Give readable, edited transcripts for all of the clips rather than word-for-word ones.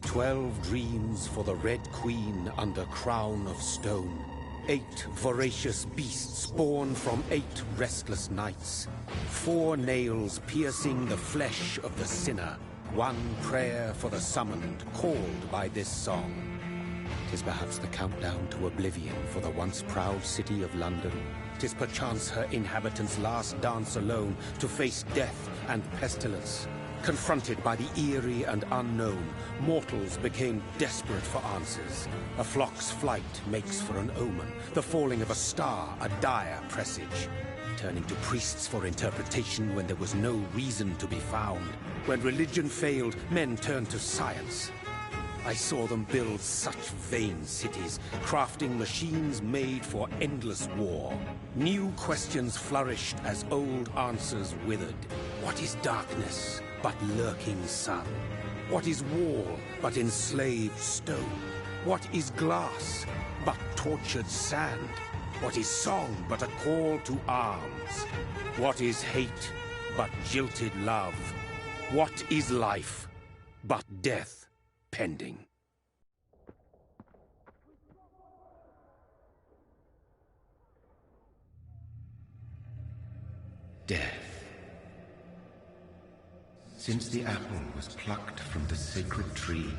12 dreams for the Red Queen under crown of stone. 8 voracious beasts born from 8 restless nights. 4 nails piercing the flesh of the sinner. 1 prayer for the summoned, called by this song. 'Tis perhaps the countdown to oblivion for the once proud city of London. 'Tis perchance her inhabitants' last dance alone to face death and pestilence. Confronted by the eerie and unknown, mortals became desperate for answers. A flock's flight makes for an omen, the falling of a star a dire presage. Turning to priests for interpretation when there was no reason to be found. When religion failed, men turned to science. I saw them build such vain cities, crafting machines made for endless war. New questions flourished as old answers withered. What is darkness but lurking sun? What is wall but enslaved stone? What is glass but tortured sand? What is song but a call to arms? What is hate but jilted love? What is life but death pending? Death. Since the apple was plucked from the sacred tree,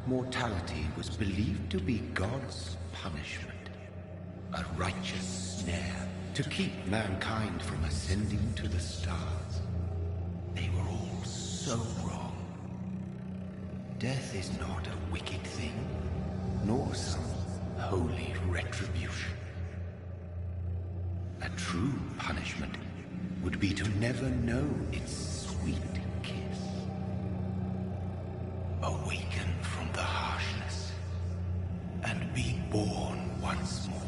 mortality was believed to be God's punishment. A righteous snare to keep mankind from ascending to the stars. They were all so wrong. Death is not a wicked thing, nor some holy retribution. A true punishment would be to never know its sweet kiss. Awaken from the harshness and be born once more.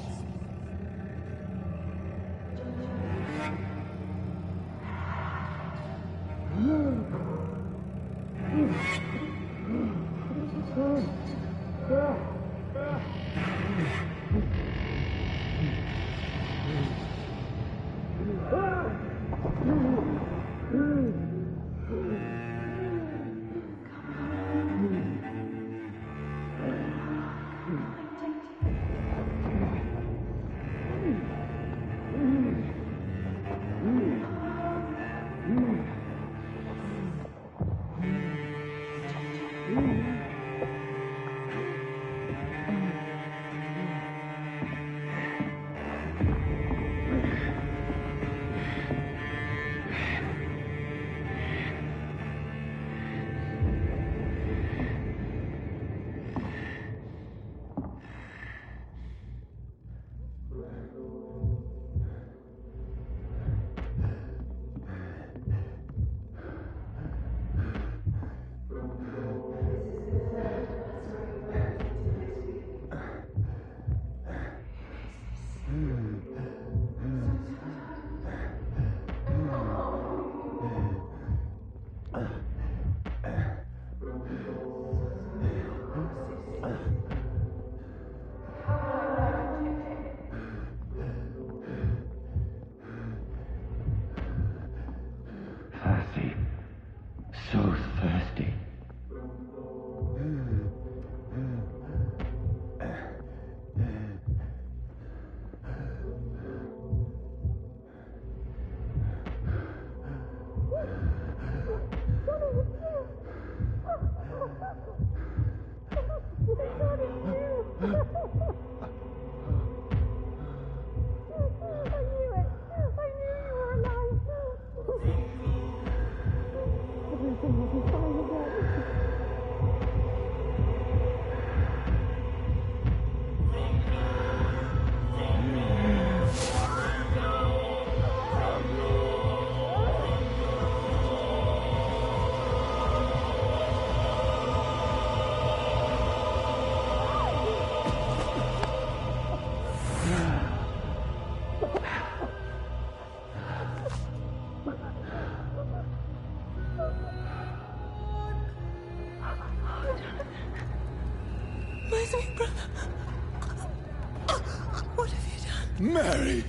Mary!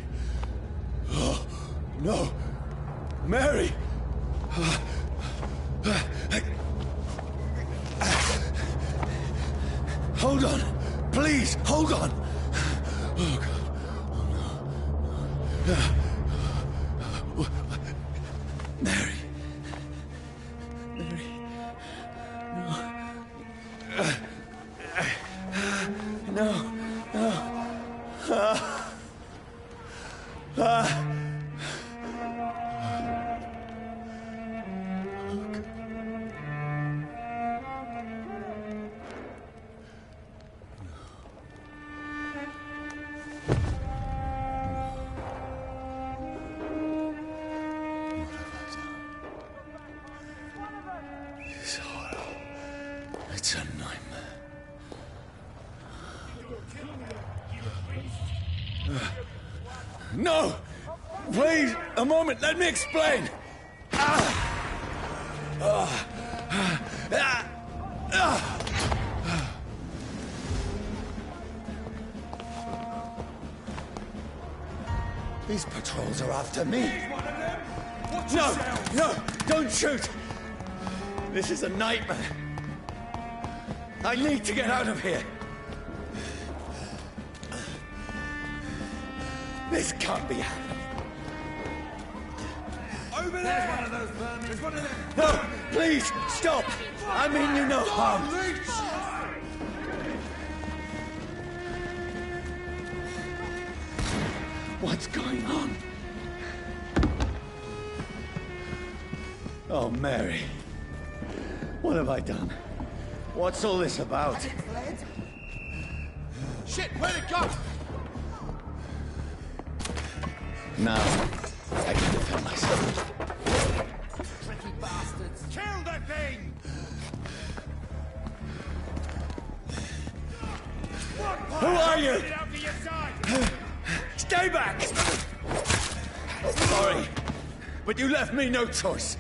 Oh, no! Mary! Hold on! Oh, God. Oh, no. Mary. Mary. No. No. This horror. It's a nightmare. No! Please, a moment, let me explain! These patrols are after me. No, no, don't shoot! This is a nightmare. I need to get out of here. This can't be happening. Over there! There's one of those vermin. There's one of them. No, please, stop! I mean you no harm. What's going on? Oh, Mary. What have I done? What's all this about? Shit, where'd it go? Now, I can defend myself. Tricky bastards. Kill that thing! Who are you? Get out to your side! Stay back! Sorry, but you left me no choice.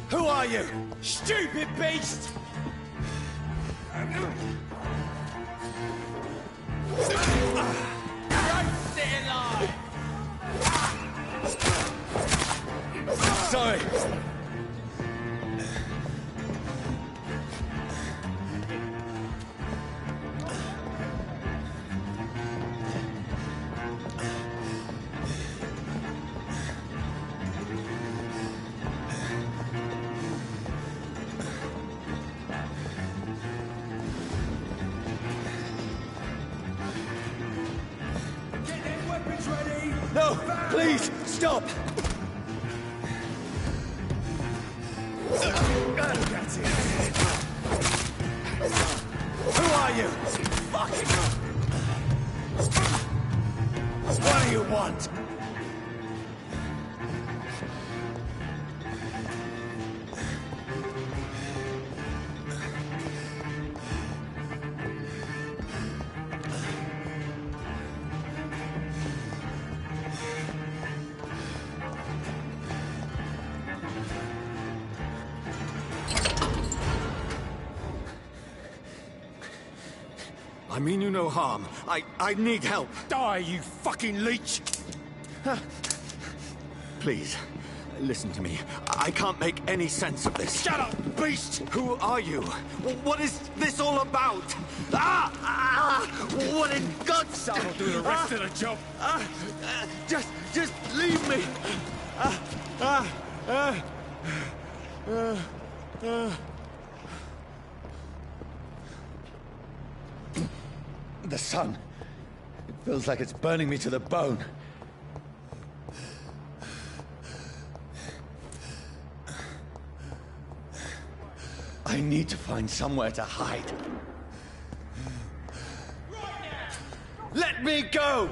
Who are you? Stupid beast! Sorry. Get them weapons ready! No, please, stop! That's it. Who are you? Fucking what do you want? I mean you no harm. I need help. Die, you fucking leech! Please, listen to me. I can't make any sense of this. Shut up, beast! Who are you? What is this all about? What in God's name? I'll do the rest of the job. Just leave me. The sun. It feels like it's burning me to the bone. I need to find somewhere to hide. Let me go!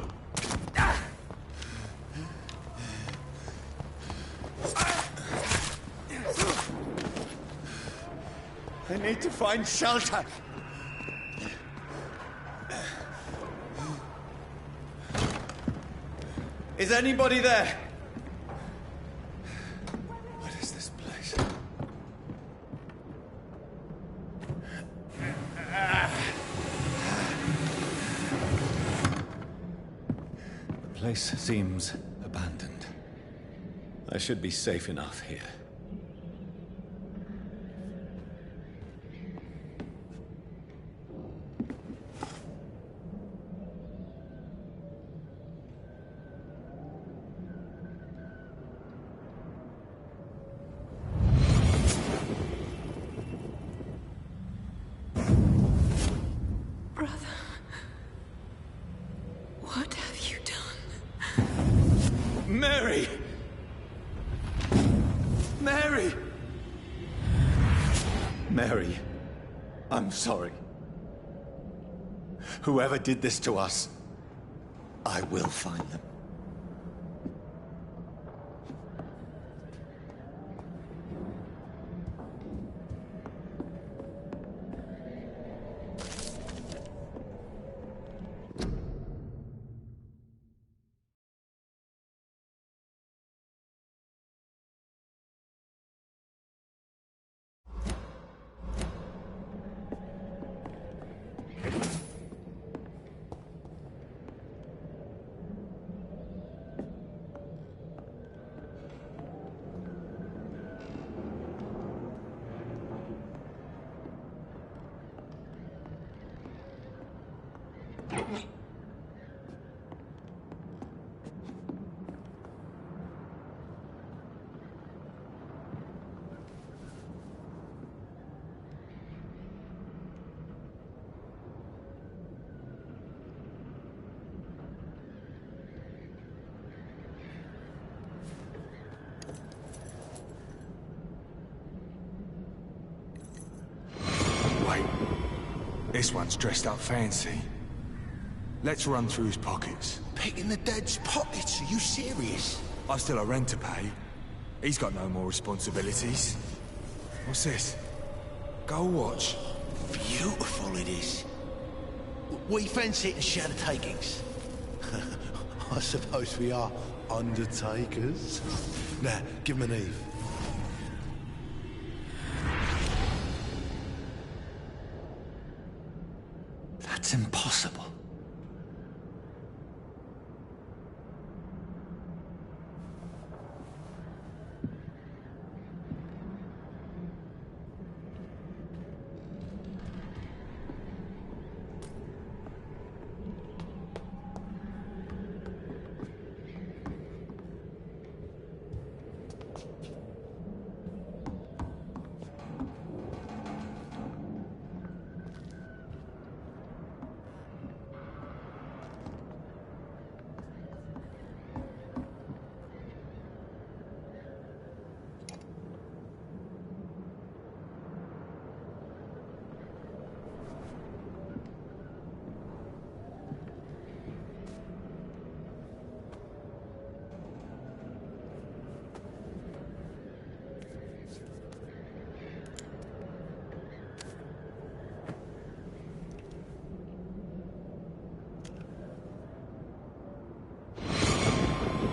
I need to find shelter. Is anybody there? What is this place? Place seems abandoned. I should be safe enough here. What have you done? Mary! Mary! Mary, I'm sorry. Whoever did this to us, I will find them. Wait. This one's dressed up fancy. Let's run through his pockets. Picking the dead's pockets? Are you serious? I still have rent to pay. He's got no more responsibilities. What's this? Gold watch. Beautiful it is. We fence it and share the takings. I suppose we are undertakers. Now, give him an Eve. That's impossible.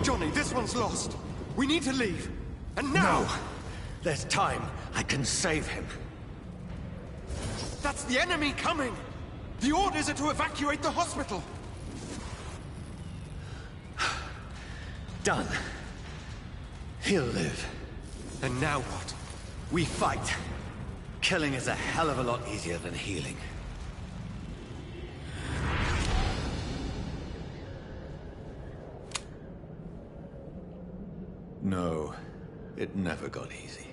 Johnny, this one's lost. We need to leave. And now! No! There's time. I can save him. That's the enemy coming! The orders are to evacuate the hospital! Done. He'll live. And now what? We fight. Killing is a hell of a lot easier than healing. No, it never got easy.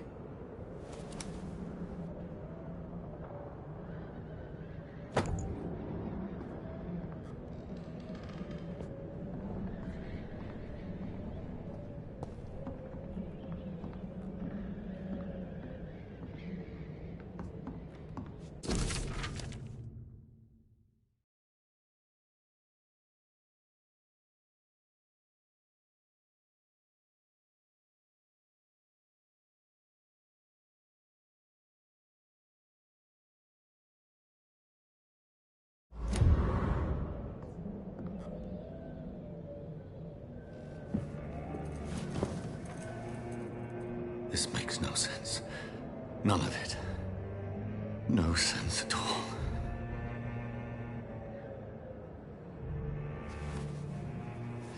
This makes no sense. None of it. No sense at all.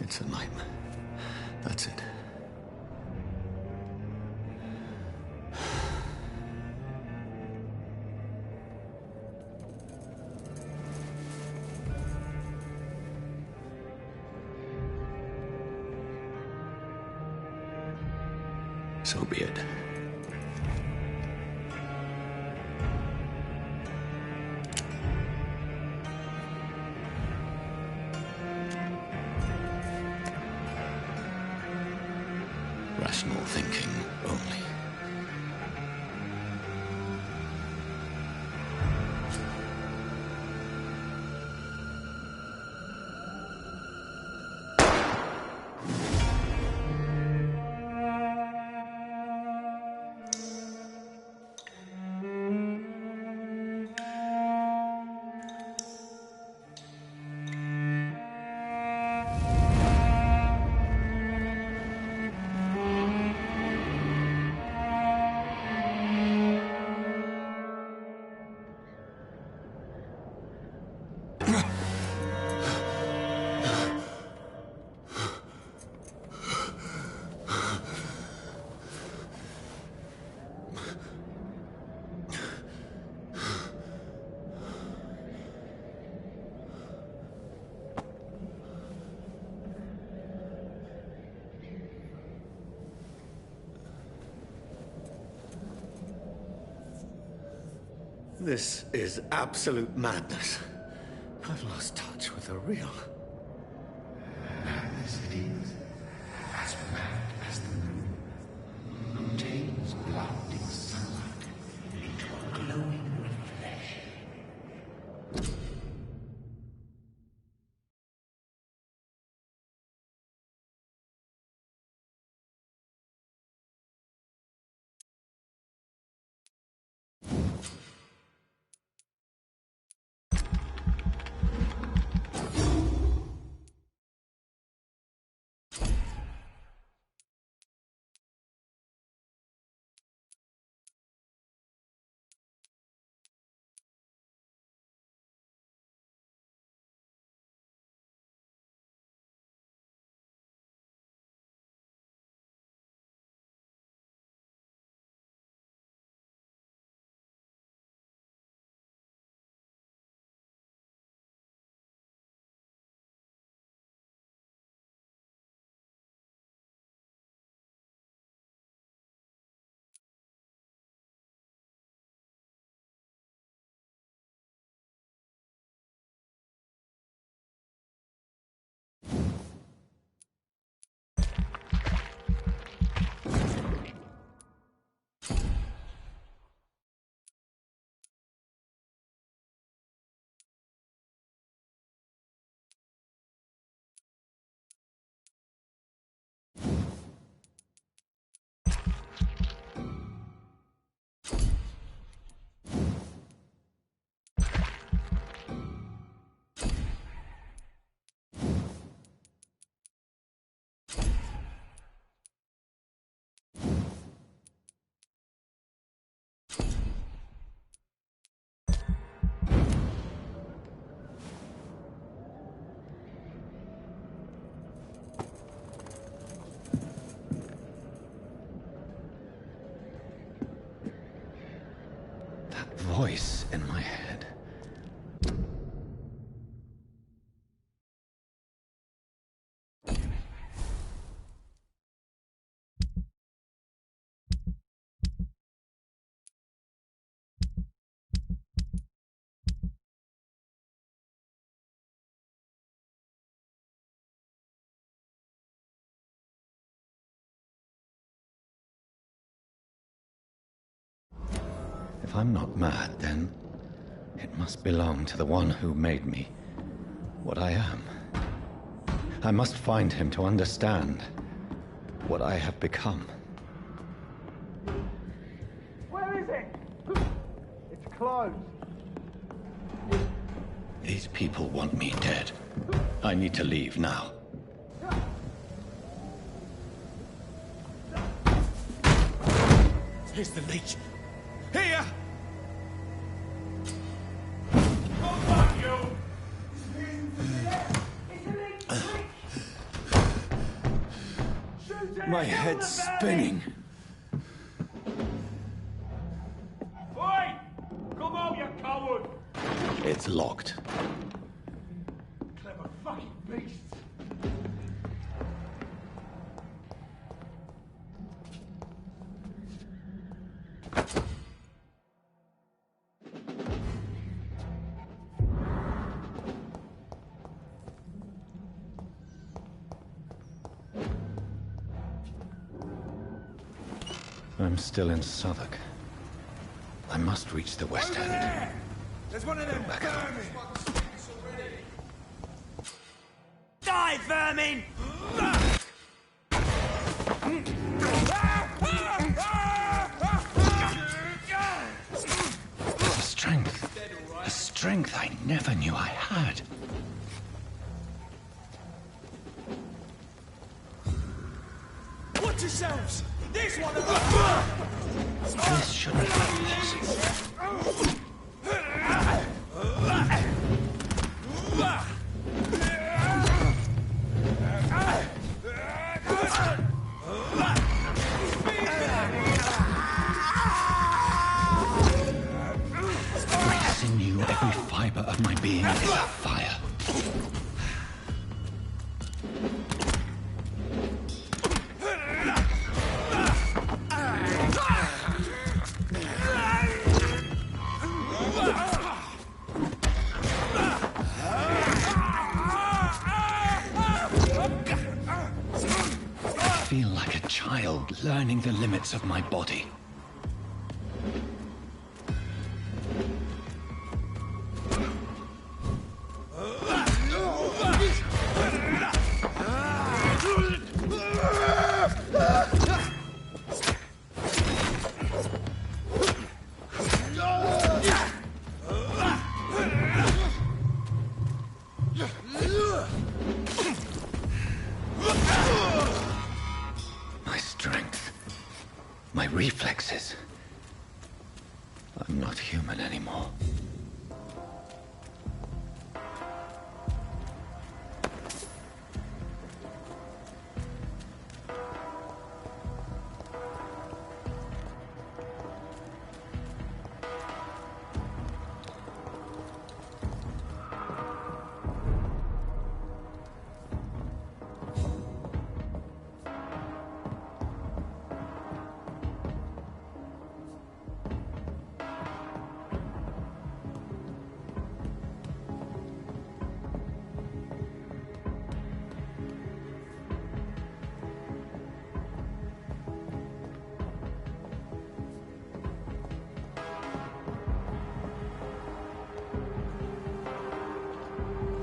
It's a nightmare. That's it. So be it. Rational thinking only. This is absolute madness. I've lost touch with the real. Madness it is, as mad as the moon, who takes blinding sunlight into a glowing reflection. Voice in my head. If I'm not mad, then it must belong to the one who made me what I am. I must find him to understand what I have become. Where is it? It's closed. These people want me dead. I need to leave now. Here's the leech. Here! My head's spinning. Oi! Come out, you coward! It's locked. Clever fucking beasts! I'm still in Southwark. I must reach the West End. There! There's one of them Back. vermin! Die, vermin! A strength. A strength I never knew I had. Watch yourselves! This one! This shouldn't be possible. Every sinew, every fiber of my being is afire. I feel like a child learning the limits of my body. My strength, my reflexes. I'm not human anymore.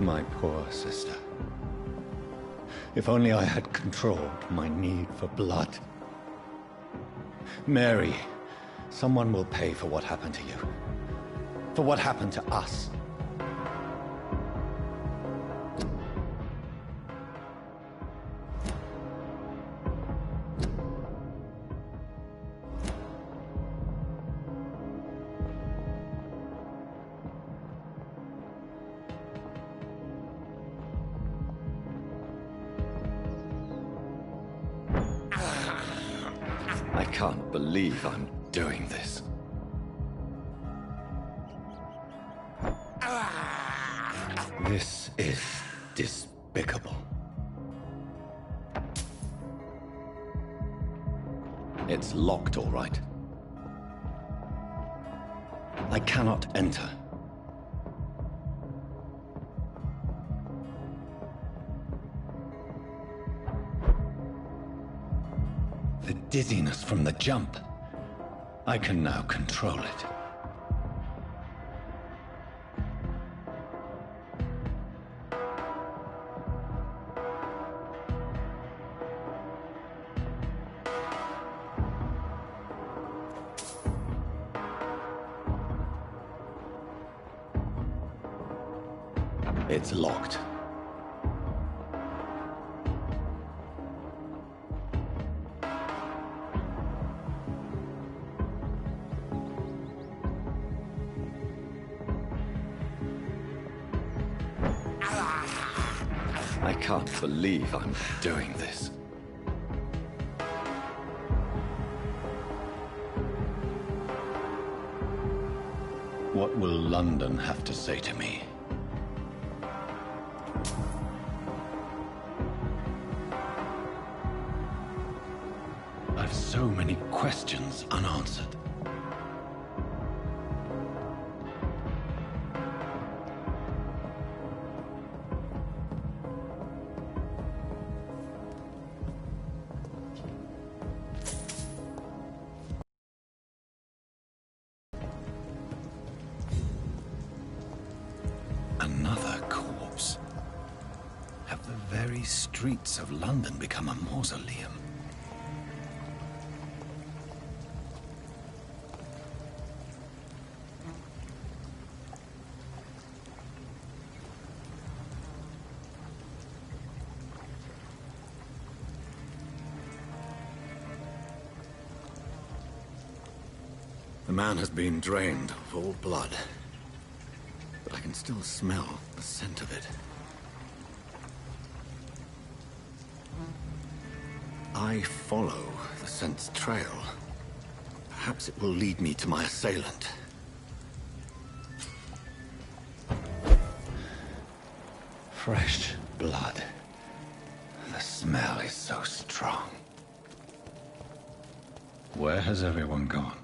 My poor sister. If only I had controlled my need for blood. Mary, someone will pay for what happened to you. For what happened to us. I can't believe I'm doing this. This is despicable. It's locked, all right. I cannot enter. The dizziness from the jump. I can now control it. It's locked. I can't believe I'm doing this. What will London have to say to me? I've so many questions unanswered. Another corpse. Have the very streets of London become a mausoleum? The man has been drained of all blood, but I can still smell the scent of it. I follow the scent's trail. Perhaps it will lead me to my assailant. Fresh blood. The smell is so strong. Where has everyone gone?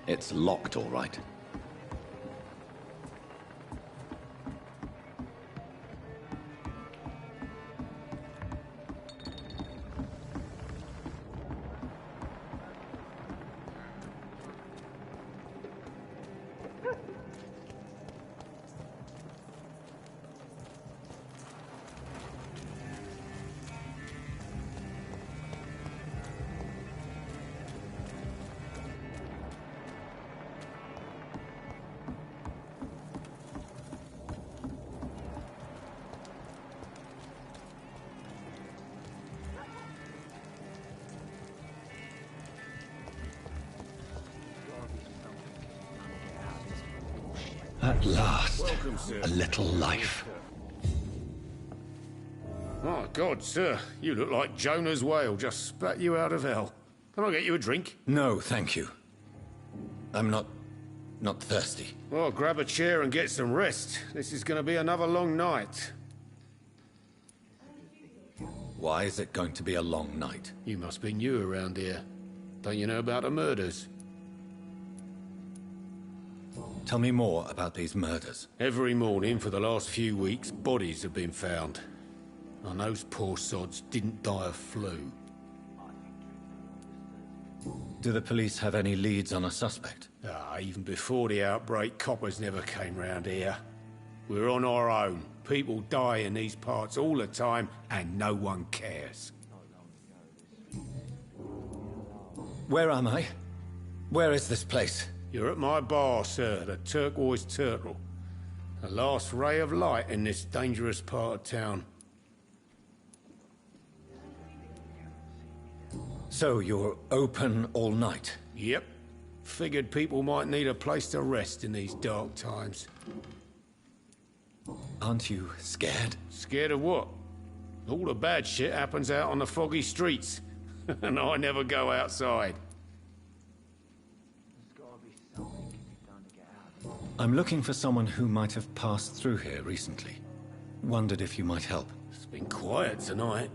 It's locked, all right. At last, a little life. Oh, God, sir, you look like Jonah's whale just spat you out of hell. Can I get you a drink? No, thank you. I'm not thirsty. Well, grab a chair and get some rest. This is going to be another long night. Why is it going to be a long night? You must be new around here. Don't you know about the murders? Tell me more about these murders. Every morning for the last few weeks, bodies have been found. And those poor sods didn't die of flu. Do the police have any leads on a suspect? Even before the outbreak, coppers never came round here. We're on our own. People die in these parts all the time, and no one cares. Where am I? Where is this place? You're at my bar, sir, the Turquoise Turtle. The last ray of light in this dangerous part of town. So you're open all night? Yep. Figured people might need a place to rest in these dark times. Aren't you scared? Scared of what? All the bad shit happens out on the foggy streets. And I never go outside. I'm looking for someone who might have passed through here recently. Wondered if you might help. It's been quiet tonight.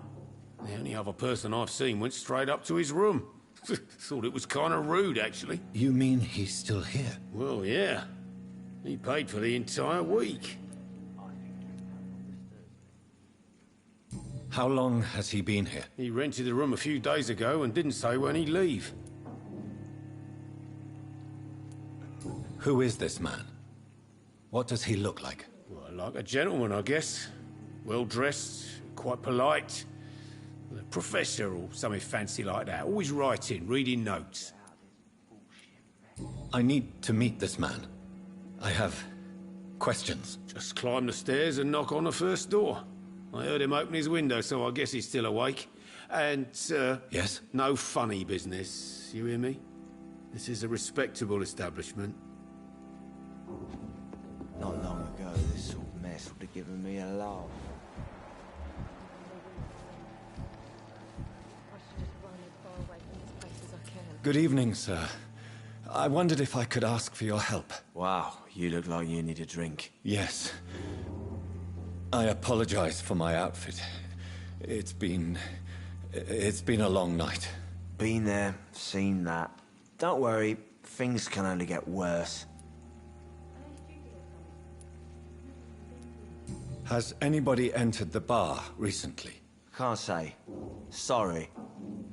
The only other person I've seen went straight up to his room. Thought it was kind of rude, actually. You mean he's still here? Well, yeah. He paid for the entire week. How long has he been here? He rented the room a few days ago and didn't say when he'd leave. Who is this man? What does he look like? Well, like a gentleman, I guess. Well-dressed, quite polite. A professor or something fancy like that. Always writing, reading notes. I need to meet this man. I have questions. Just climb the stairs and knock on the first door. I heard him open his window, so I guess he's still awake. And, Yes? no funny business, you hear me? This is a respectable establishment. Not long ago, this sort of mess would have given me a laugh. Good evening, sir. I wondered if I could ask for your help. Wow, you look like you need a drink. Yes. I apologize for my outfit. It's been a long night. Been there, seen that. Don't worry, things can only get worse. Has anybody entered the bar recently? Can't say. Sorry.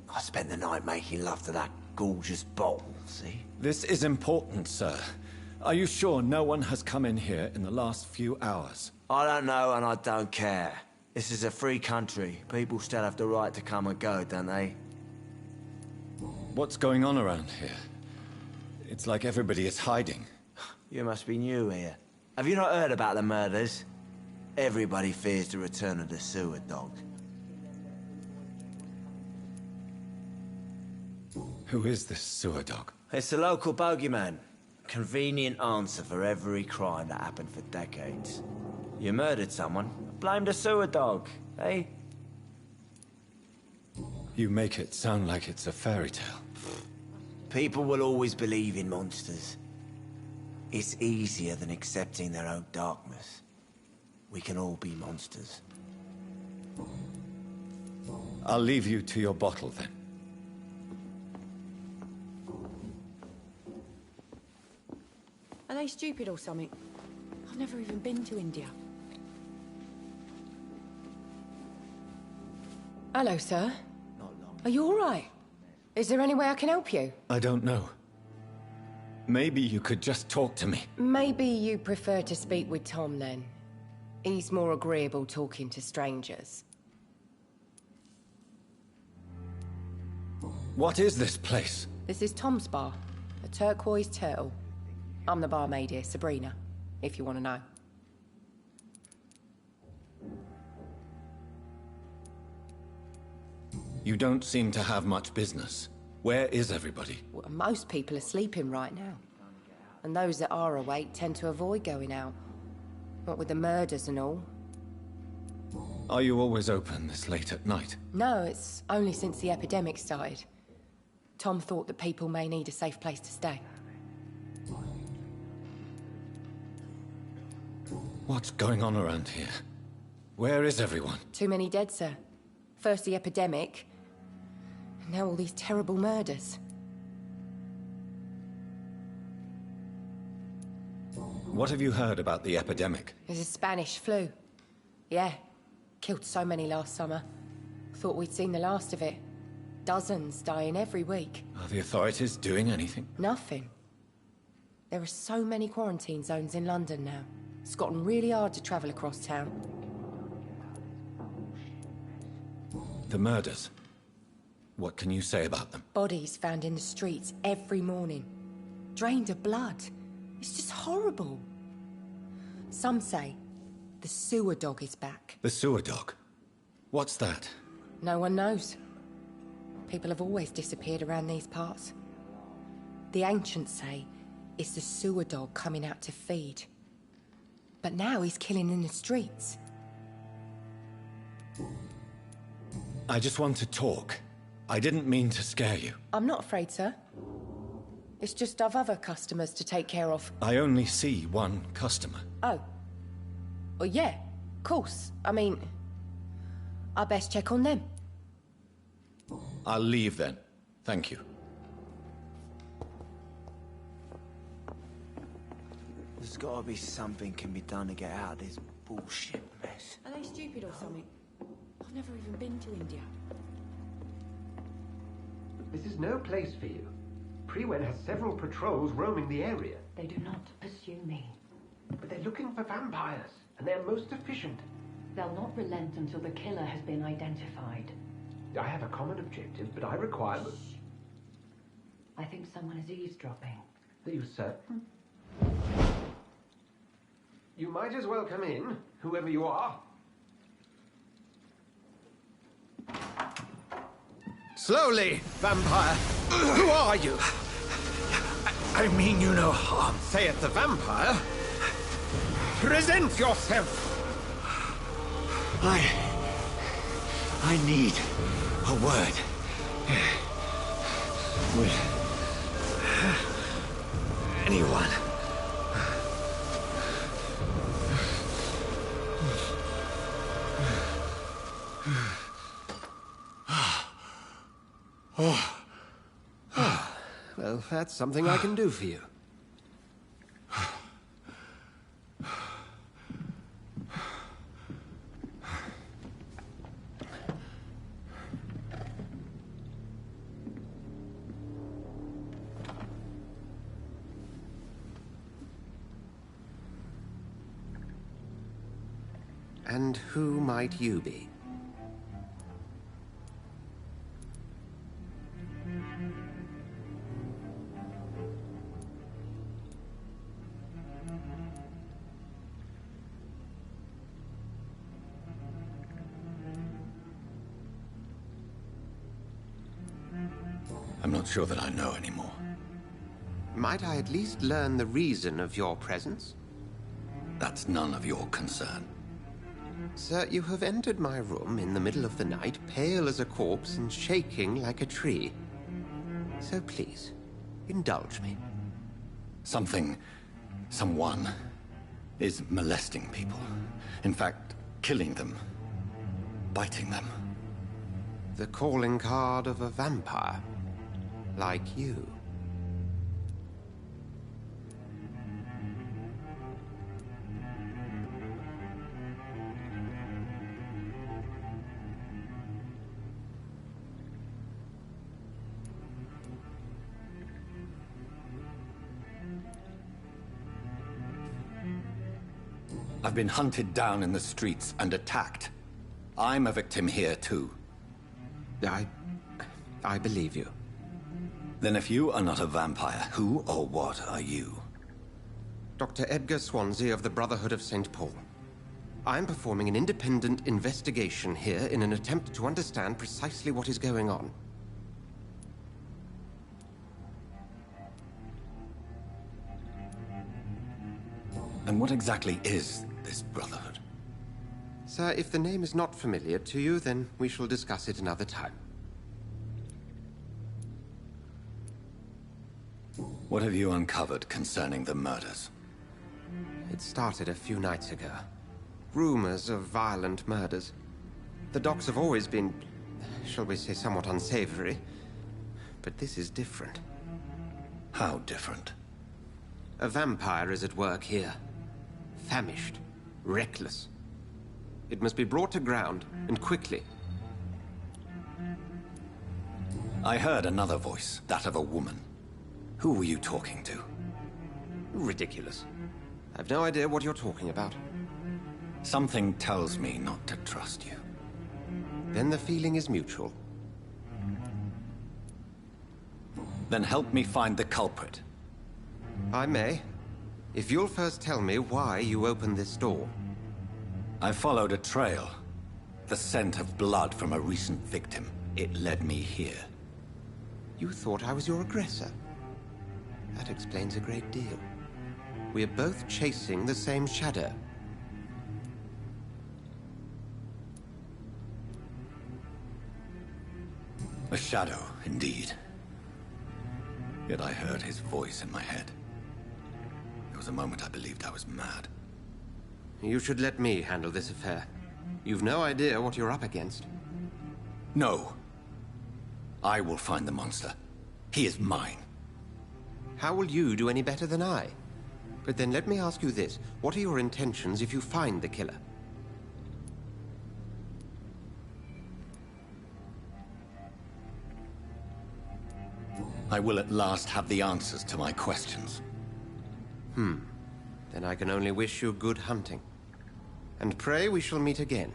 I spent the night making love to that gorgeous bottle, see? This is important, sir. Are you sure no one has come in here in the last few hours? I don't know and I don't care. This is a free country. People still have the right to come and go, don't they? What's going on around here? It's like everybody is hiding. You must be new here. Have you not heard about the murders? Everybody fears the return of the sewer dog. Who is this sewer dog? It's the local bogeyman. Convenient answer for every crime that happened for decades. You murdered someone, blame the sewer dog, eh? You make it sound like it's a fairy tale. People will always believe in monsters. It's easier than accepting their own darkness. We can all be monsters. I'll leave you to your bottle then. Are they stupid or something? I've never even been to India. Hello, sir. Are you all right? Is there any way I can help you? I don't know. Maybe you could just talk to me. Maybe you prefer to speak with Tom, then. He's more agreeable talking to strangers. What is this place? This is Tom's bar, the Turquoise Turtle. I'm the barmaid here, Sabrina, if you want to know. You don't seem to have much business. Where is everybody? Well, most people are sleeping right now. And those that are awake tend to avoid going out. What with the murders and all. Are you always open this late at night? No, it's only since the epidemic started. Tom thought that people may need a safe place to stay. What's going on around here? Where is everyone? Too many dead, sir. First the epidemic, and now all these terrible murders. What have you heard about the epidemic? There's a Spanish flu. Yeah. Killed so many last summer. Thought we'd seen the last of it. Dozens dying every week. Are the authorities doing anything? Nothing. There are so many quarantine zones in London now. It's gotten really hard to travel across town. The murders. What can you say about them? Bodies found in the streets every morning. Drained of blood. It's just horrible. Some say the sewer dog is back. The sewer dog? What's that? No one knows. People have always disappeared around these parts. The ancients say it's the sewer dog coming out to feed. But now he's killing in the streets. I just want to talk. I didn't mean to scare you. I'm not afraid, sir. It's just I've other customers to take care of. I only see one customer. Oh. Well, yeah, of course. I mean, I best check on them. I'll leave then. Thank you. There's gotta be something can be done to get out of this bullshit mess. Are they stupid or something? I've never even been to India. This is no place for you. Prewen has several patrols roaming the area. They do not pursue me. But they're looking for vampires, and they're most efficient. They'll not relent until the killer has been identified. I have a common objective, but I require... I think someone is eavesdropping. Are you certain? You might as well come in, whoever you are. Slowly, vampire. Who are you? I mean you no harm. Saith the vampire. Present yourself. I need a word with anyone. Well, that's something I can do for you. And who might you be? I'm not sure that I know anymore. Might I at least learn the reason of your presence? That's none of your concern. Sir, you have entered my room in the middle of the night, pale as a corpse and shaking like a tree. So please, indulge me. Someone is molesting people. In fact, killing them. Biting them. The calling card of a vampire. Like you. I've been hunted down in the streets and attacked. I'm a victim here, too. I believe you. Then if you are not a vampire, who or what are you? Dr. Edgar Swansea of the Brotherhood of St. Paul. I'm performing an independent investigation here in an attempt to understand precisely what is going on. And what exactly is this Brotherhood? Sir, if the name is not familiar to you, then we shall discuss it another time. What have you uncovered concerning the murders? It started a few nights ago. Rumors of violent murders. The docks have always been, shall we say, somewhat unsavory. But this is different. How different? A vampire is at work here. Famished. Reckless. It must be brought to ground, and quickly. I heard another voice, that of a woman. Who were you talking to? Ridiculous. I've no idea what you're talking about. Something tells me not to trust you. Then the feeling is mutual. Then help me find the culprit. I may. If you'll first tell me why you opened this door. I followed a trail. The scent of blood from a recent victim. It led me here. You thought I was your aggressor? That explains a great deal. We are both chasing the same shadow. A shadow, indeed. Yet I heard his voice in my head. There was a moment I believed I was mad. You should let me handle this affair. You've no idea what you're up against. No. I will find the monster. He is mine. How will you do any better than I? But then let me ask you this. What are your intentions if you find the killer? I will at last have the answers to my questions. Then I can only wish you good hunting. And pray we shall meet again.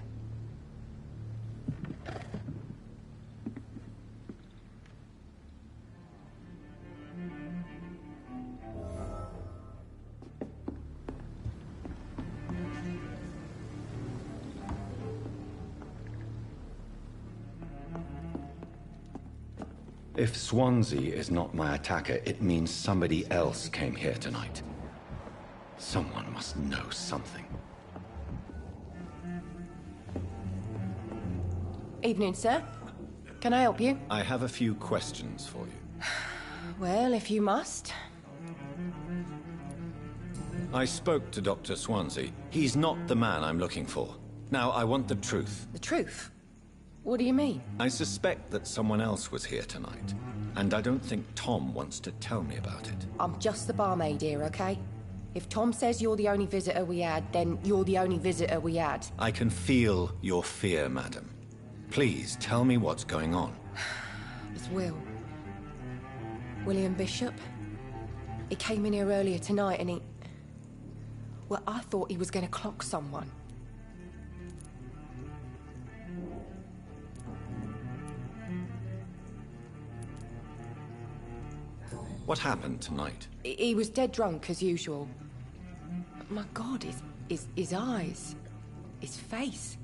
If Swansea is not my attacker, it means somebody else came here tonight. Someone must know something. Evening, sir. Can I help you? I have a few questions for you. Well, if you must. I spoke to Dr. Swansea. He's not the man I'm looking for. Now, I want the truth. The truth? What do you mean? I suspect that someone else was here tonight, and I don't think Tom wants to tell me about it. I'm just the barmaid here, okay? If Tom says you're the only visitor we had, then you're the only visitor we had. I can feel your fear, madam. Please, tell me what's going on. It's Will. William Bishop. He came in here earlier tonight and he... Well, I thought he was going to clock someone. What happened tonight? He was dead drunk, as usual. My God, his eyes. His face.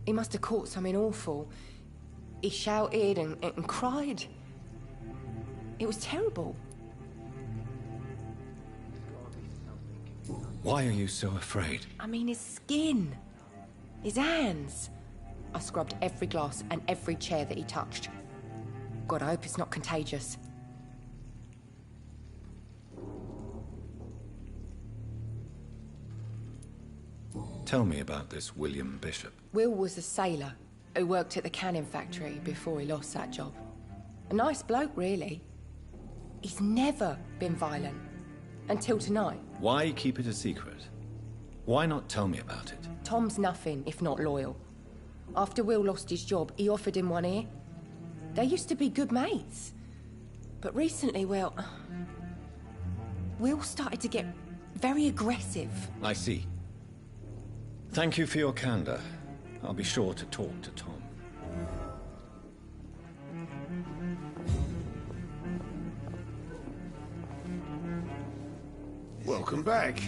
He must have caught something awful. He shouted and cried. It was terrible. Why are you so afraid? I mean, his skin. His hands. I scrubbed every glass and every chair that he touched. God, I hope it's not contagious. Tell me about this William Bishop. Will was a sailor who worked at the canning factory before he lost that job. A nice bloke, really. He's never been violent. Until tonight. Why keep it a secret? Why not tell me about it? Tom's nothing if not loyal. After Will lost his job, he offered him one ear. They used to be good mates. But recently, well... Will started to get very aggressive. I see. Thank you for your candor. I'll be sure to talk to Tom. Welcome back.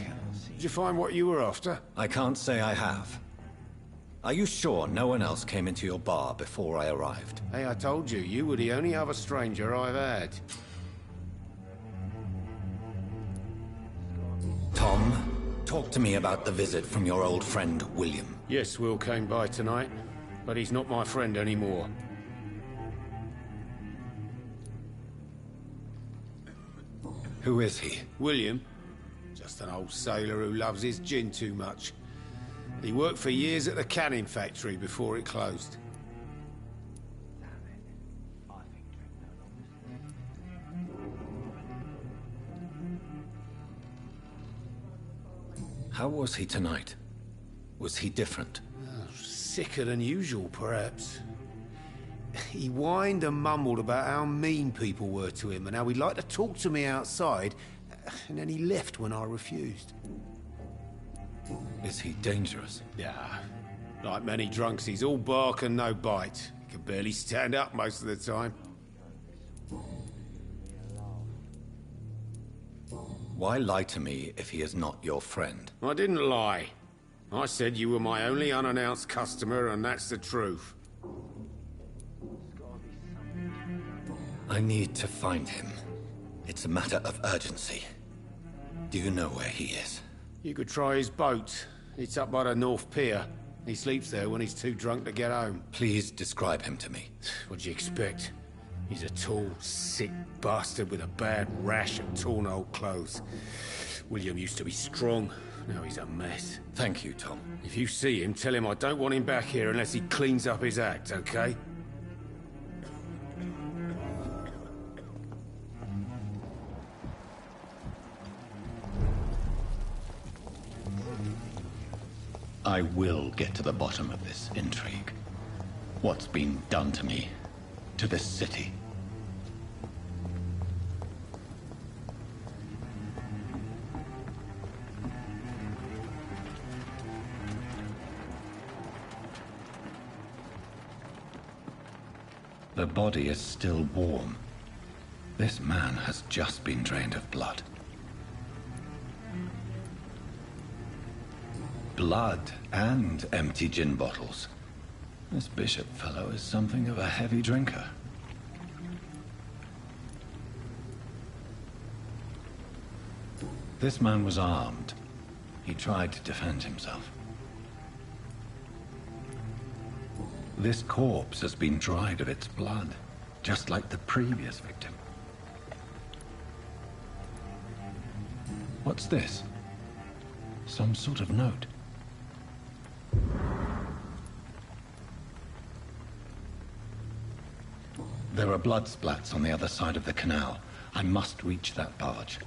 Did you find what you were after? I can't say I have. Are you sure no one else came into your bar before I arrived? Hey, I told you, you were the only other stranger I've had. Tom, Talk to me about the visit from your old friend, William. Yes, Will came by tonight, but he's not my friend anymore. Who is he? William? Just an old sailor who loves his gin too much. He worked for years at the canning factory before it closed. How was he tonight? Was he different? Sicker than usual, perhaps. He whined and mumbled about how mean people were to him and how he'd like to talk to me outside, and then he left when I refused. Is he dangerous? Yeah. Like many drunks, he's all bark and no bite. He can barely stand up most of the time. Why lie to me if he is not your friend? I didn't lie. I said you were my only unannounced customer, and that's the truth. I need to find him. It's a matter of urgency. Do you know where he is? You could try his boat. It's up by the North Pier. He sleeps there when he's too drunk to get home. Please describe him to me. What'd you expect? He's a tall, sick bastard with a bad rash and torn old clothes. William used to be strong. Now he's a mess. Thank you, Tom. If you see him, tell him I don't want him back here unless he cleans up his act, okay? I will get to the bottom of this intrigue. What's been done to me, to this city. The body is still warm. This man has just been drained of blood. Blood and empty gin bottles. This Bishop fellow is something of a heavy drinker. This man was armed. He tried to defend himself. This corpse has been dried of its blood, just like the previous victim. What's this? Some sort of note. There are blood splats on the other side of the canal. I must reach that barge.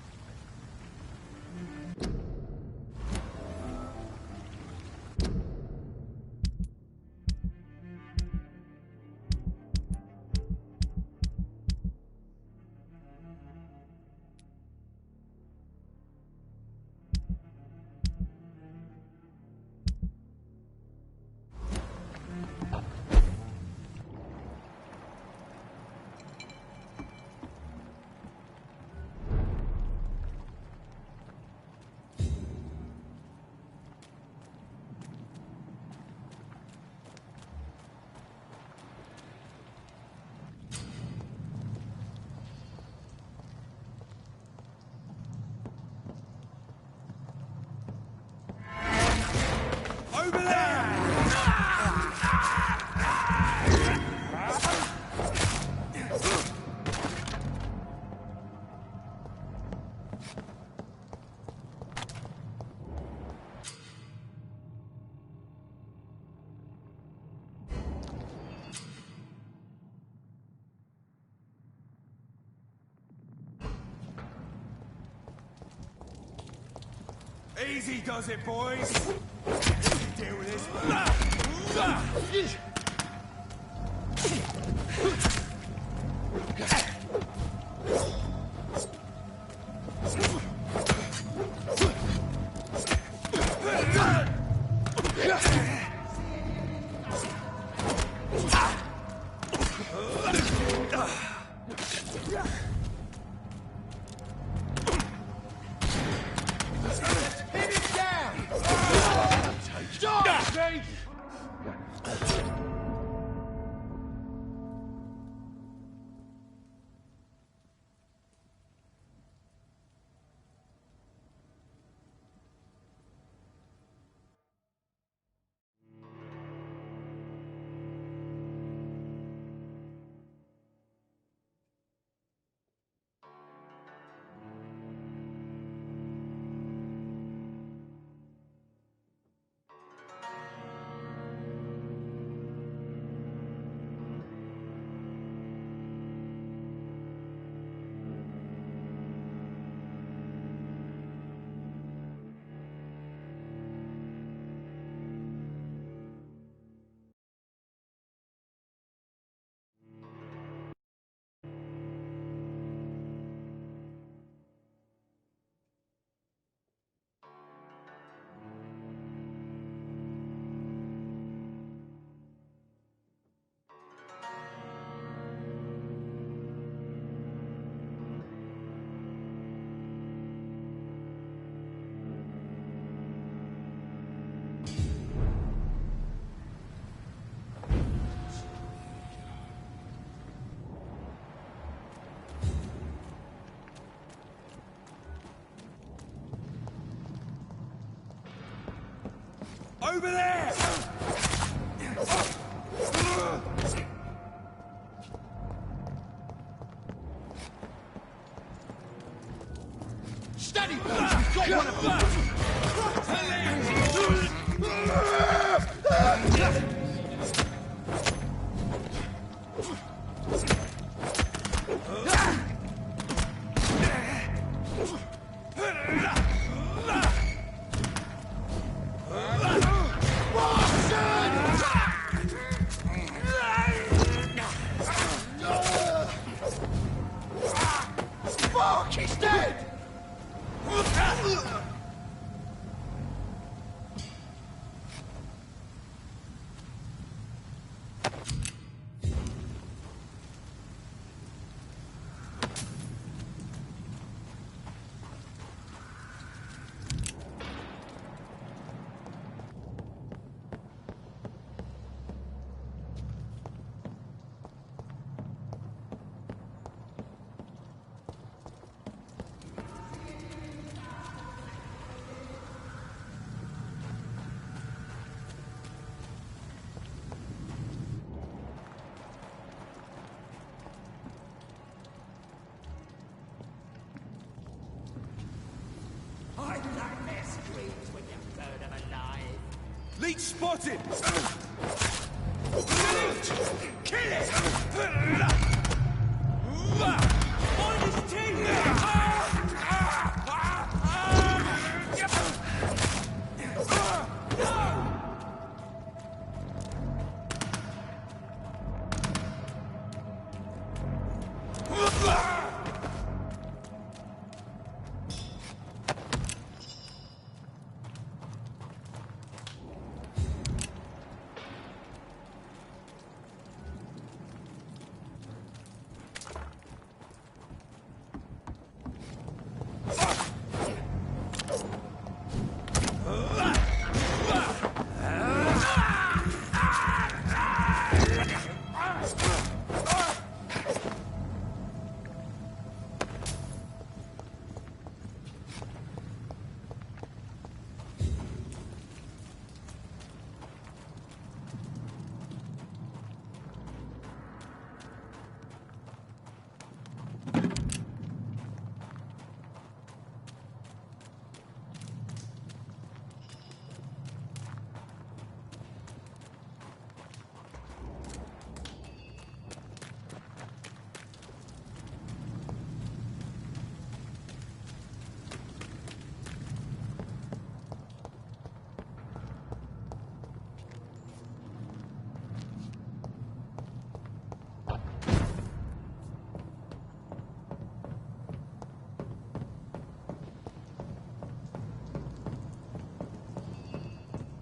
Easy does it, boys. Deal with this. Over there! Steady, boys! We've got one of them! Fuck, he's dead! Leech spotted! Kill it! Find his teeth!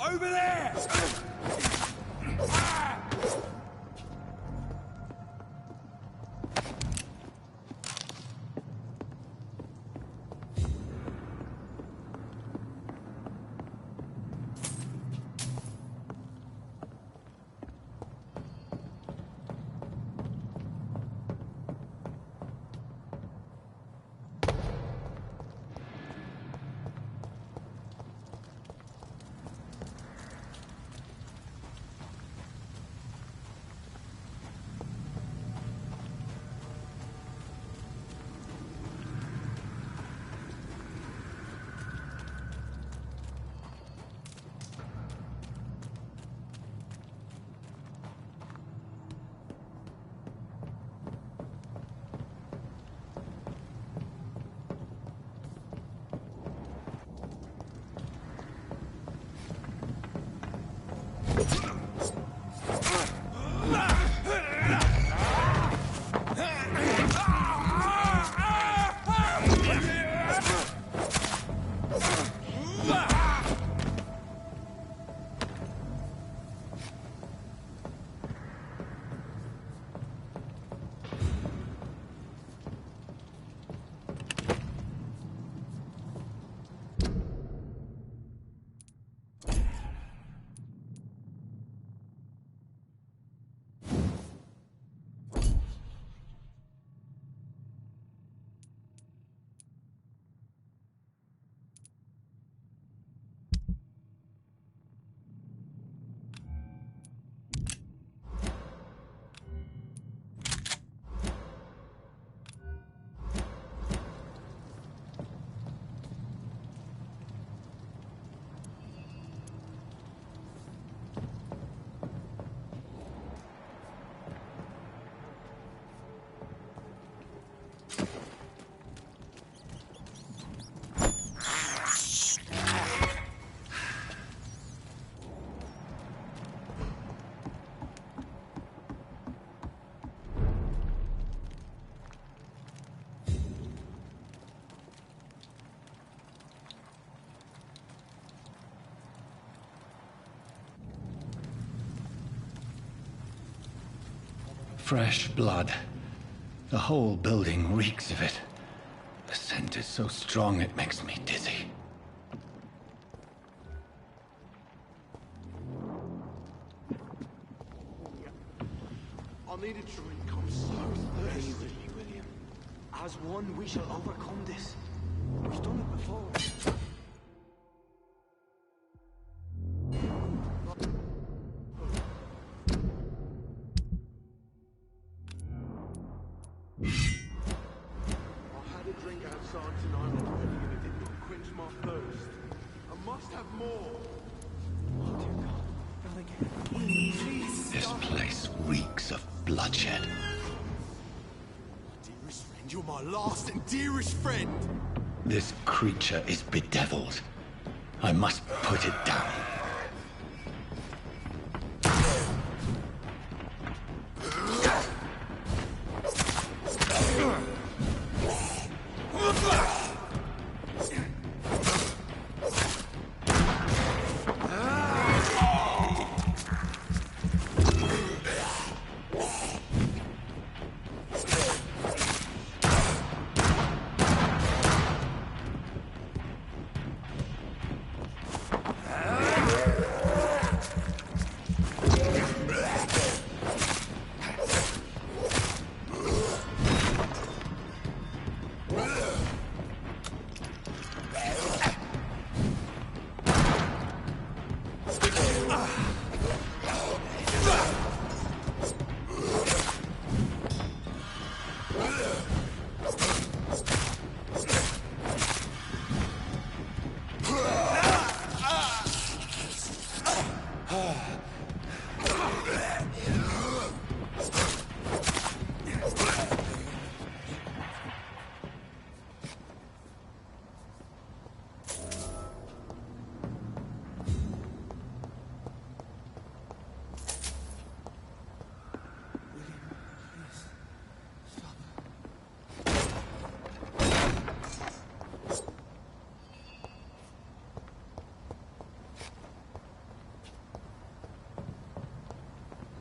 Over there! Fresh blood. The whole building reeks of it. The scent is so strong it makes me dizzy. I need a drink. I'm so thirsty. William. As one, we shall overcome this. We've done it before. I had a drink outside tonight, and it did not quench my thirst. I must have more. Oh, dear God. William, please. This place reeks of bloodshed. Dearest friend, you're my last and dearest friend. This creature is bedeviled. I must put it down.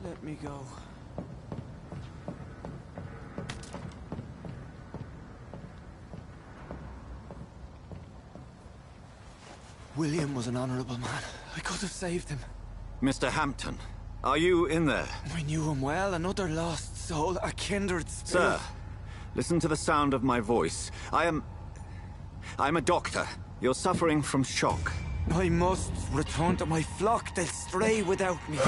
Let me go. William was an honorable man. I could have saved him. Mr. Hampton, are you in there? I knew him well, another lost soul, a kindred spirit. Sir, listen to the sound of my voice. I'm a doctor. You're suffering from shock. I must return to my flock. They'll stray without me.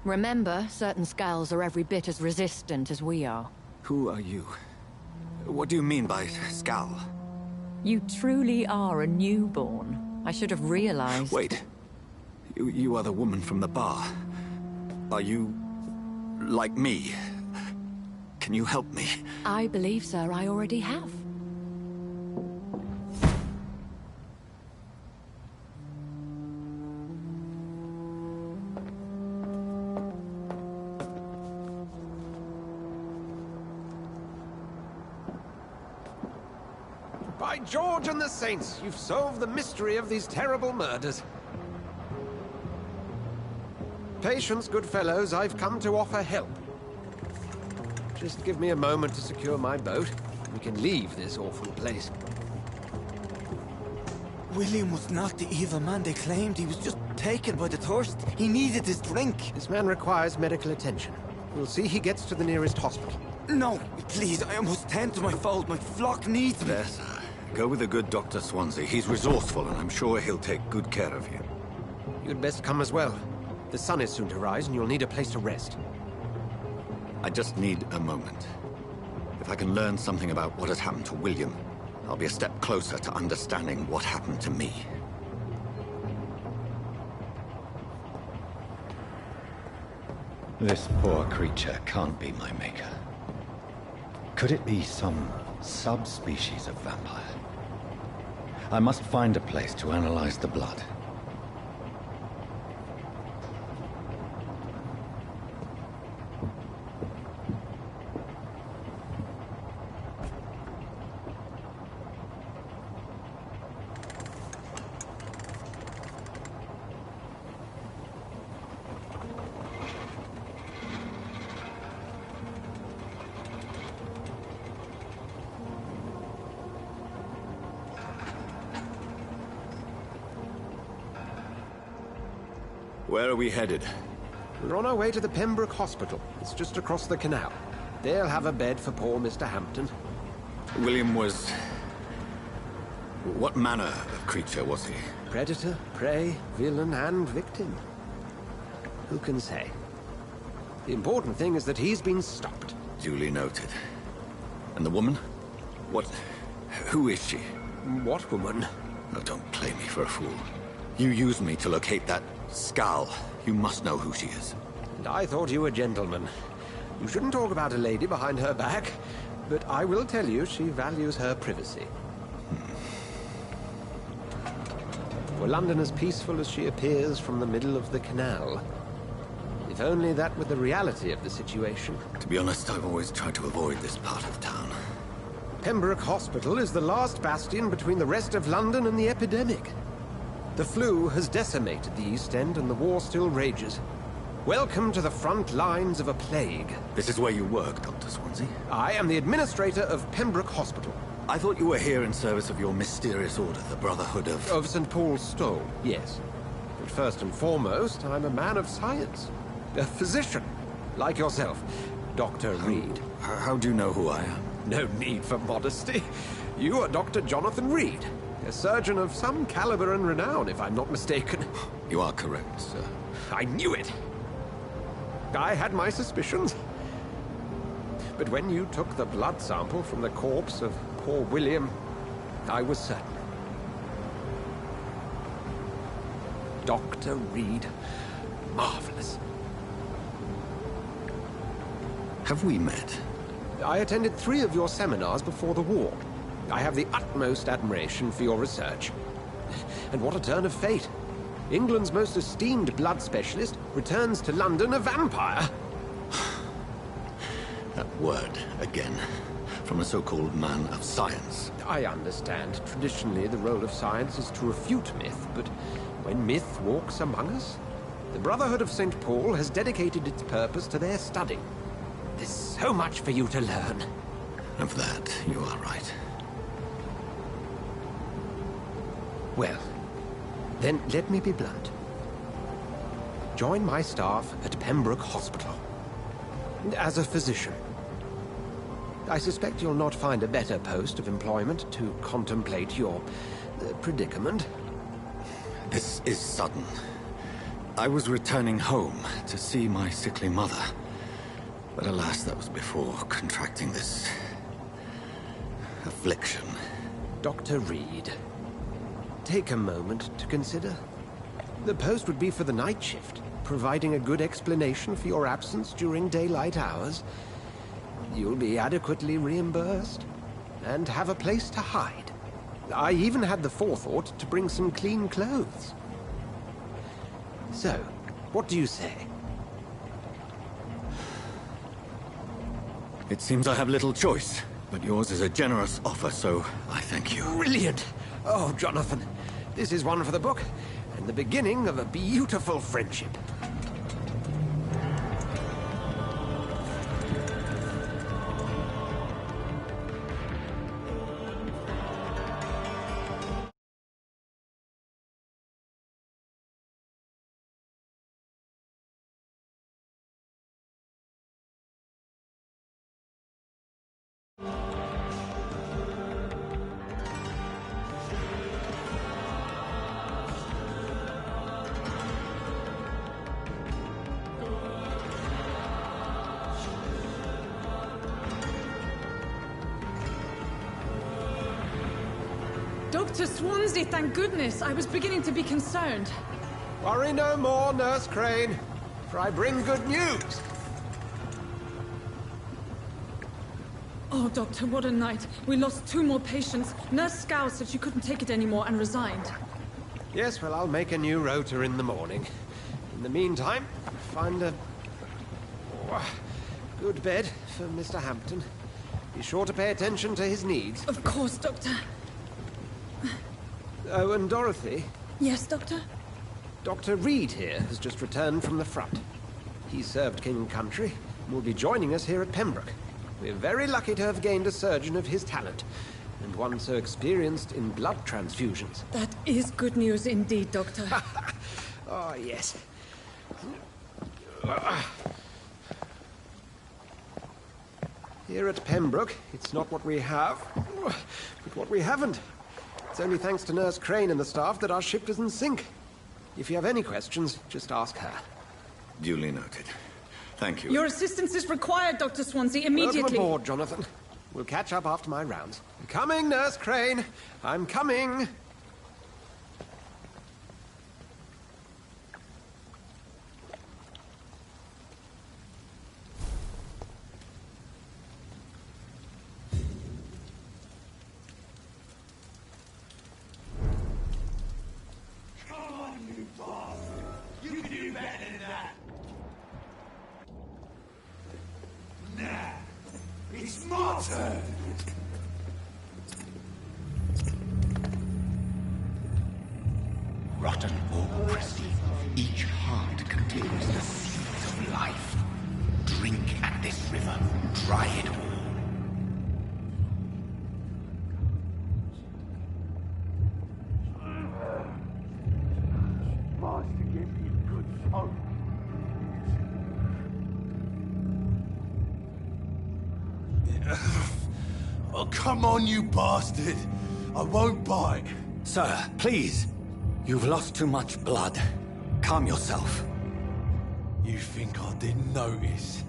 Remember, certain skulls are every bit as resistant as we are. Who are you? What do you mean by skull? You truly are a newborn. I should have realized. Wait. You are the woman from the bar. Are you... like me? Can you help me? I believe, sir, I already have. By George and the Saints, you've solved the mystery of these terrible murders. Patience, good fellows, I've come to offer help. Just give me a moment to secure my boat. We can leave this awful place. William was not the evil man they claimed. He was just taken by the thirst. He needed his drink. This man requires medical attention. We'll see he gets to the nearest hospital. No, please, I must tend to my fold. My flock needs me. There, sir. Go with the good Dr. Swansea. He's resourceful, and I'm sure he'll take good care of you. You'd best come as well. The sun is soon to rise, and you'll need a place to rest. I just need a moment. If I can learn something about what has happened to William, I'll be a step closer to understanding what happened to me. This poor creature can't be my maker. Could it be some subspecies of vampire? I must find a place to analyze the blood. Where are we headed? We're on our way to the Pembroke Hospital. It's just across the canal. They'll have a bed for poor Mr. Hampton. William was... What manner of creature was he? Predator, prey, villain, and victim. Who can say? The important thing is that he's been stopped. Duly noted. And the woman? What... who is she? What woman? Oh, don't play me for a fool. You used me to locate that skull. You must know who she is. And I thought you a gentleman. You shouldn't talk about a lady behind her back, but I will tell you she values her privacy. Were London as peaceful as she appears from the middle of the canal? If only that were the reality of the situation. To be honest, I've always tried to avoid this part of town. Pembroke Hospital is the last bastion between the rest of London and the epidemic. The flu has decimated the East End and the war still rages. Welcome to the front lines of a plague. This is where you work, Dr. Swansea? I am the administrator of Pembroke Hospital. I thought you were here in service of your mysterious order, the Brotherhood of... Of St. Paul's Stole, yes. But first and foremost, I'm a man of science. A physician, like yourself, Dr. Reed. How do you know who I am? No need for modesty. You are Dr. Jonathan Reed, a surgeon of some caliber and renown, if I'm not mistaken. You are correct, sir. I knew it. I had my suspicions. But when you took the blood sample from the corpse of poor William, I was certain. Dr. Reed. Marvelous. Have we met? I attended 3 of your seminars before the war. I have the utmost admiration for your research. And what a turn of fate. England's most esteemed blood specialist returns to London a vampire. That word, again, from a so-called man of science. I understand. Traditionally, the role of science is to refute myth, but when myth walks among us, the Brotherhood of St. Paul has dedicated its purpose to their study. There's so much for you to learn. Of that, you are right. Well, then let me be blunt. Join my staff at Pembroke Hospital. As a physician. I suspect you'll not find a better post of employment to contemplate your predicament. This is sudden. I was returning home to see my sickly mother. But alas, that was before contracting this... affliction. Dr. Reed, take a moment to consider. The post would be for the night shift, providing a good explanation for your absence during daylight hours. You'll be adequately reimbursed, and have a place to hide. I even had the forethought to bring some clean clothes. So, what do you say? It seems I have little choice, but yours is a generous offer, so I thank you. Brilliant! Oh, Jonathan, this is one for the book, and the beginning of a beautiful friendship. Dr. Swansea, thank goodness. I was beginning to be concerned. Worry no more, Nurse Crane, for I bring good news. Oh, Doctor, what a night. We lost 2 more patients. Nurse Scow said she couldn't take it anymore and resigned. Yes, well, I'll make a new rota in the morning. In the meantime, find a... good bed for Mr. Hampton. Be sure to pay attention to his needs. Of course, Doctor. Oh, and Dorothy? Yes, Doctor? Dr. Reed here has just returned from the front. He served King and Country and will be joining us here at Pembroke. We're very lucky to have gained a surgeon of his talent, and one so experienced in blood transfusions. That is good news indeed, Doctor. Oh, yes. Here at Pembroke, it's not what we have, but what we haven't. It's only thanks to Nurse Crane and the staff that our ship doesn't sink. If you have any questions, just ask her. Duly noted. Thank you. Your assistance is required, Dr. Swansea, immediately. Welcome aboard, Jonathan. We'll catch up after my rounds. I'm coming, Nurse Crane. I'm coming. Rotten or pristine, each heart contains the seeds of life. Drink at this river, try it all. Master gave me a good smoke. Oh, come on, you bastard! I won't bite. Sir, please. You've lost too much blood. Calm yourself. You think I didn't notice?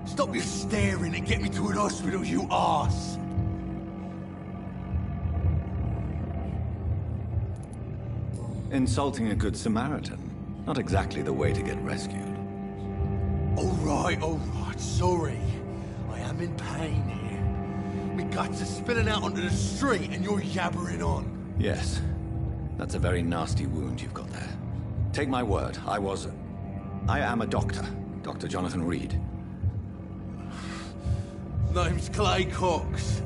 Stop your staring and get me to an hospital, you arse! Insulting a good Samaritan. Not exactly the way to get rescued. All right, sorry. I am in pain here. My guts are spilling out onto the street and you're yabbering on. Yes. That's a very nasty wound you've got there. Take my word, I am a doctor. Dr. Jonathan Reed. Name's Clay Cox.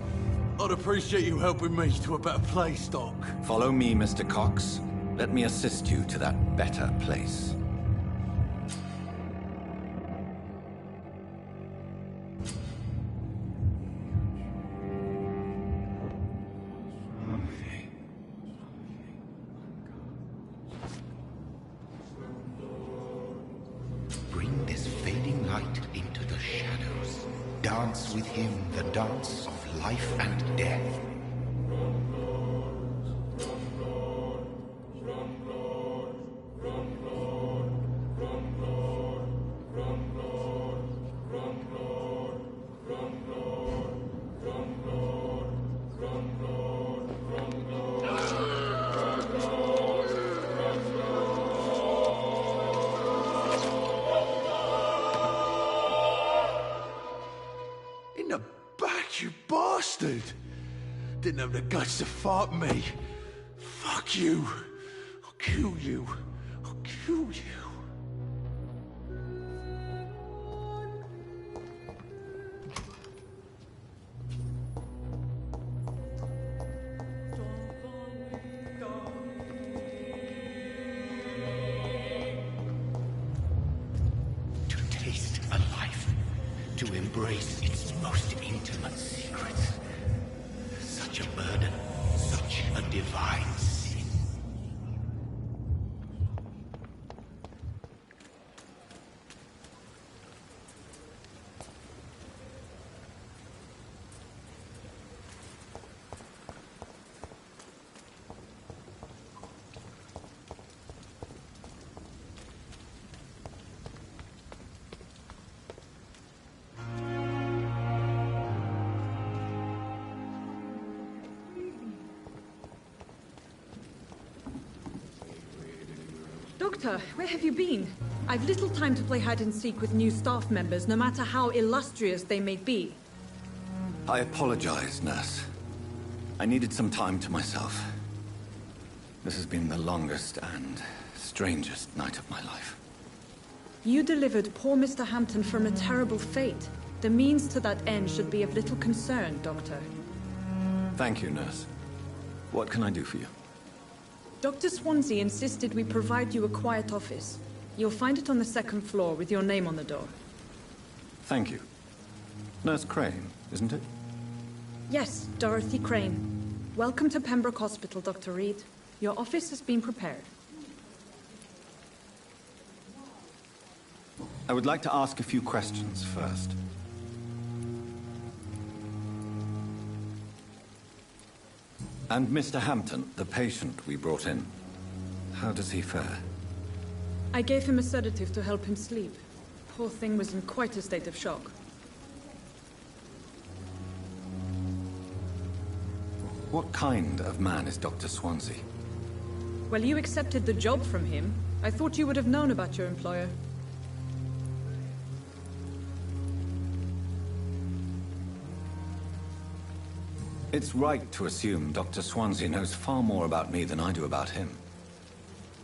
I'd appreciate you helping me to a better place, Doc. Follow me, Mr. Cox. Let me assist you to that better place. Bring this fading light into the shadows. Dance with him the dance of life and death. In the back, you bastard! Didn't have the guts to fight me. Fuck you. I'll kill you. I'll kill you. To taste a life, to embrace its most intimate secrets. Such a burden, such a divine sin. Doctor, where have you been? I've little time to play hide and seek with new staff members, no matter how illustrious they may be. I apologize, nurse. I needed some time to myself. This has been the longest and strangest night of my life. You delivered poor Mr. Hampton from a terrible fate. The means to that end should be of little concern, Doctor. Thank you, nurse. What can I do for you? Dr. Swansea insisted we provide you a quiet office. You'll find it on the second floor with your name on the door. Thank you. Nurse Crane, isn't it? Yes, Dorothy Crane. Welcome to Pembroke Hospital, Dr. Reed. Your office has been prepared. I would like to ask a few questions first. And Mr. Hampton, the patient we brought in, how does he fare? I gave him a sedative to help him sleep. Poor thing was in quite a state of shock. What kind of man is Dr. Swansea? Well, you accepted the job from him. I thought you would have known about your employer. It's right to assume Dr. Swansea knows far more about me than I do about him.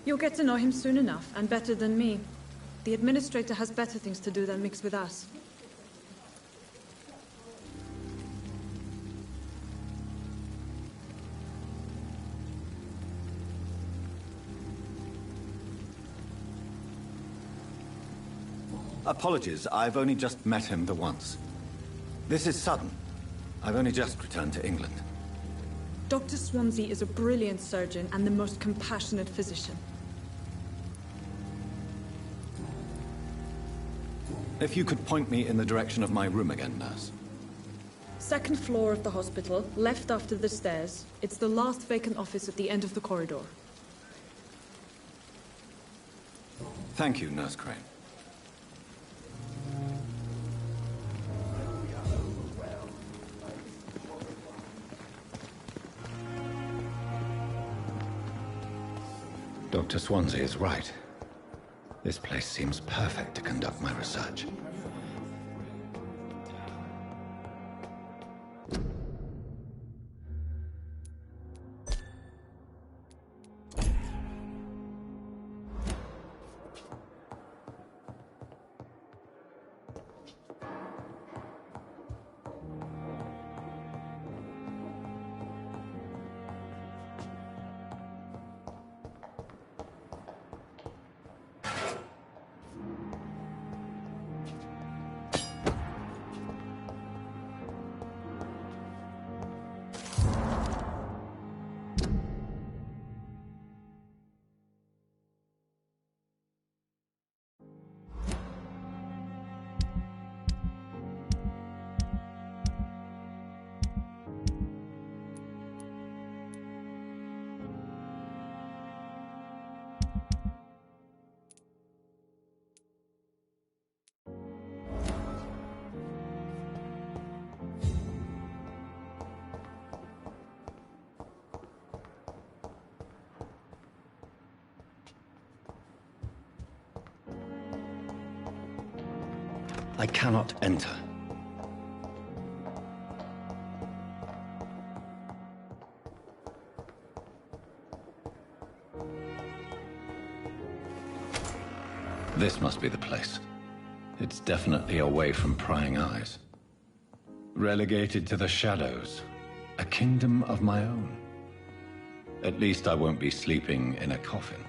You'll get to know him soon enough, and better than me. The administrator has better things to do than mix with us. Apologies, I've only just met him the once. This is sudden. I've only just returned to England. Dr. Swansea is a brilliant surgeon and the most compassionate physician. If you could point me in the direction of my room again, nurse. Second floor of the hospital, left after the stairs. It's the last vacant office at the end of the corridor. Thank you, Nurse Crane. Dr. Swansea is right. This place seems perfect to conduct my research. I cannot enter. This must be the place. It's definitely away from prying eyes. Relegated to the shadows. A kingdom of my own. At least I won't be sleeping in a coffin.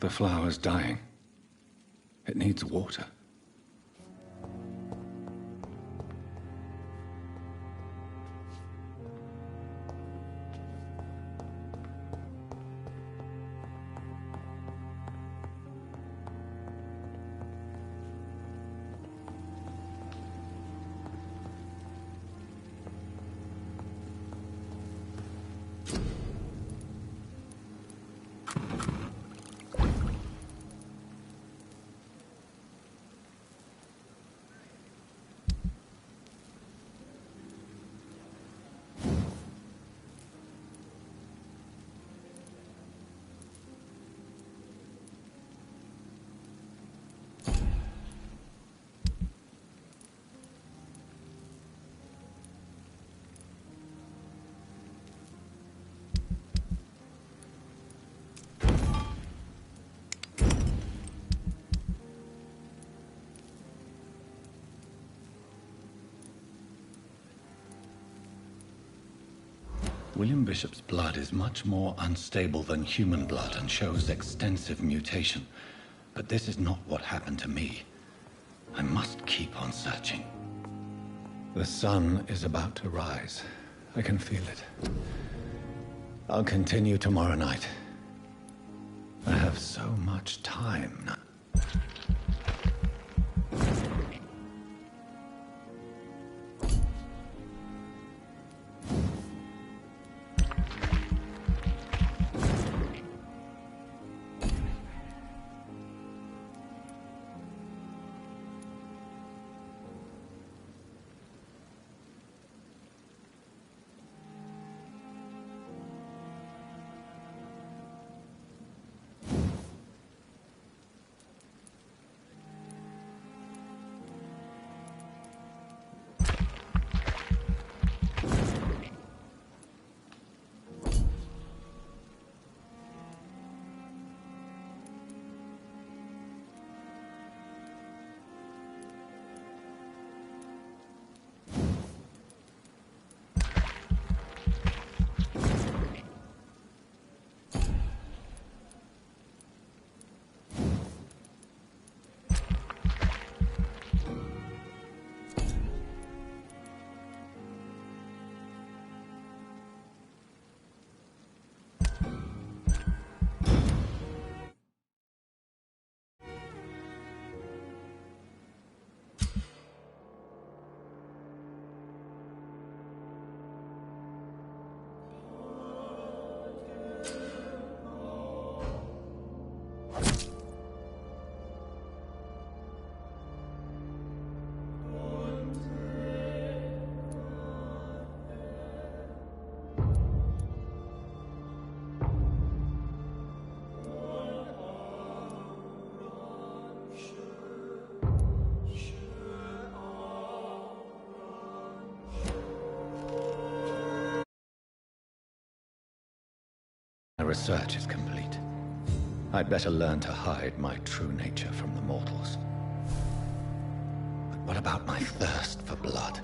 The flower's dying. It needs water. William Bishop's blood is much more unstable than human blood and shows extensive mutation. But this is not what happened to me. I must keep on searching. The sun is about to rise. I can feel it. I'll continue tomorrow night. I have so much time now. My research is complete. I'd better learn to hide my true nature from the mortals. But what about my thirst for blood?